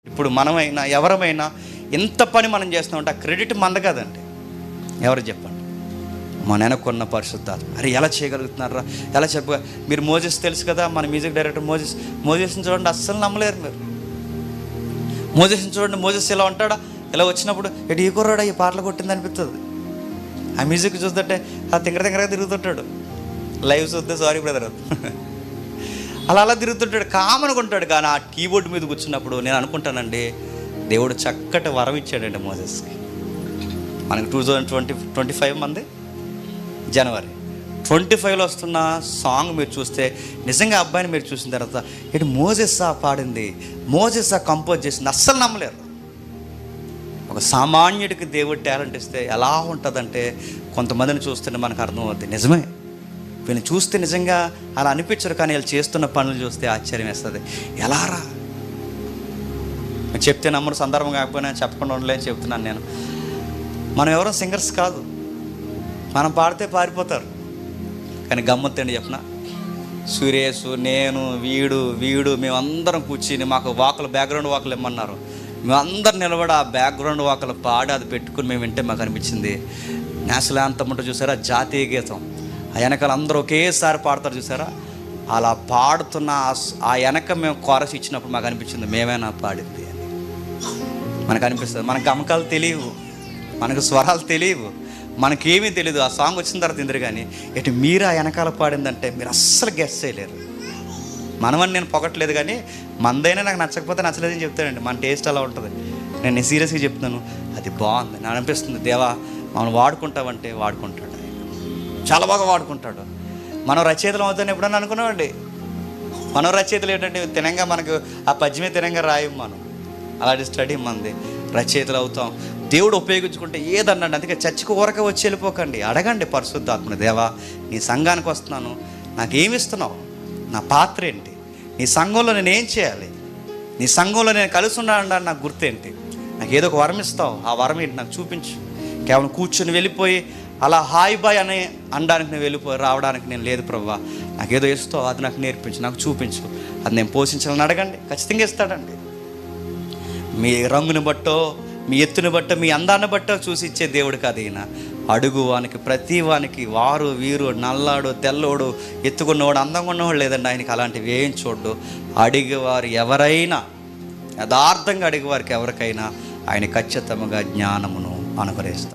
ఇప్పుడు మనమైనా ఎవరమైనా ఎంత పని మనం చేస్తామంటే ఆ క్రెడిట్ మంద కదండి. ఎవరు చెప్పండి? మన వెనక్కున్న పరిశుద్ధాత్మ. అరే ఎలా చేయగలుగుతున్నారా, ఎలా చెప్ప. మీరు మోజెస్ తెలుసు కదా, మన మ్యూజిక్ డైరెక్టర్ మోజెస్ని చూడండి, అస్సలు నమ్మలేరు మీరు. మోజెస్ని చూడండి, మోజెస్ ఎలా ఉంటాడా, ఇలా వచ్చినప్పుడు ఎటు ఈ కుర్రాడా ఈ పాటలు కొట్టింది అనిపిస్తుంది. ఆ మ్యూజిక్ చూస్తుంటే ఆ తింగరగా తిరుగుతుంటాడు. లైవ్ చూస్తే సారీ బ్రదర్ అలా తిరుగుతుంటాడు, కామన్గా ఉంటాడు. కానీ ఆ కీబోర్డ్ మీద కూర్చున్నప్పుడు నేను అనుకుంటానండి, దేవుడు చక్కటి వరం ఇచ్చాడండి మోజెస్కి. మనకి 2025 మంది జనవరి 25లో వస్తున్న సాంగ్ మీరు చూస్తే నిజంగా అబ్బాయిని మీరు చూసిన తర్వాత ఇటు మోజెస్సా పాడింది, మోజెస్సా కంపోజ్ చేసింది, అస్సలు నమ్మలేరు. ఒక సామాన్యుడికి దేవుడు టాలెంట్ ఇస్తే ఎలా ఉంటుందంటే కొంతమందిని చూస్తుంటే మనకు అర్థమవుద్ది, నిజమే వీళ్ళని చూస్తే నిజంగా అలా అనిపించరు, కానీ వీళ్ళు చేస్తున్న పనులు చూస్తే ఆశ్చర్యం వేస్తుంది. ఎలా రా చెప్తే నమ్మరు, సందర్భం కాకపోయినా చెప్పకుండా ఉండలేని చెప్తున్నాను నేను. మనం ఎవరో సింగర్స్ కాదు, మనం పాడితే పారిపోతారు. కానీ గమ్మత్తండి చెప్పిన, సురేష్, నేను, వీడు మేమందరం కూర్చుని మాకు వాకులు బ్యాక్గ్రౌండ్ వాకులు ఇమ్మన్నారు. మేమందరం నిలబడి ఆ బ్యాక్గ్రౌండ్ వాకులు పాడి అది పెట్టుకుని మేము వింటే మాకు అనిపించింది నేషనల్ యాంథమ్ ఉంటే చూసారా, జాతీయ గీతం, ఆ వెనకాల అందరూ ఒకేసారి పాడతారు చూసారా, అలా పాడుతున్న ఆ వెనక మేము కోరస్ ఇచ్చినప్పుడు మాకు అనిపించింది మేమేనా పాడింది అని. మనకు అనిపిస్తుంది. మనకు గమకాలు తెలియవు, మనకు స్వరాలు తెలియవు, మనకేమీ తెలియదు. ఆ సాంగ్ వచ్చిన తర్వాత ఇందరు కానీ ఇటు మీరు ఆ వెనకాల పాడిందంటే మీరు అస్సలు గెస్ చేయలేరు. మనమని నేను పొగట్లేదు, కానీ మందైనా నాకు నచ్చకపోతే నచ్చలేదని చెప్తానండి. మన టేస్ట్ అలా ఉంటుంది. నేను సీరియస్గా చెప్తున్నాను, అది బాగుంది నాకు అనిపిస్తుంది. దేవా మనం వాడుకుంటామంటే వాడుకుంటాడు, చాలా బాగా వాడుకుంటాడు. మనం రచయితలు అవుతాను ఎప్పుడన్నా అనుకున్నామండి. మనం రచయితలు ఏంటంటే తినంగా మనకు ఆ పద్యమే తినంగా రాయం మనం, అలాంటి స్టడీ మంది. రచయితలు అవుతాం, దేవుడు ఉపయోగించుకుంటే ఏదన్నాడు. అందుకే చర్చికి ఊరక వచ్చి వెళ్ళిపోకండి, అడగండి పరిశుద్ధాత్మని, దేవా నీ సంఘానికి వస్తున్నాను, నాకేమి ఇస్తున్నావు, నా పాత్ర ఏంటి, నీ సంఘంలో నేను ఏం చేయాలి, నీ సంఘంలో నేను కలిసి ఉన్నాను నాకు గుర్తేంటి, నాకు ఏదో ఒక వరం ఇస్తావు, ఆ వరం ఏంటి నాకు చూపించు. కేవలం కూర్చొని వెళ్ళిపోయి అలా హాయ్ బాయ్ అని అనడానికి నేను వెళ్ళిపోయి రావడానికి నేను లేదు ప్రభువా, నాకు ఏదో ఇస్తావు, అది నాకు నేర్పించు, నాకు చూపించు, అది నేను పోషించాలని అడగండి, ఖచ్చితంగా ఇస్తాడండి. మీ రంగుని బట్టో, మీ ఎత్తుని బట్టో, మీ అందాన్ని బట్టో చూసి ఇచ్చే దేవుడు కాదు ఈయన. అడుగువానికి ప్రతి వానికి వారు వీరు నల్లాడు తెల్లోడు ఎత్తుకున్నవాడు అందంగా ఉన్నవాడు లేదండి, ఆయనకి అలాంటివి ఏం చూడ్డు. అడిగేవారు ఎవరైనా, యథార్థంగా అడిగేవారికి ఎవరికైనా ఆయన ఖచ్చితంగా జ్ఞానమును అనుగ్రహిస్తారు.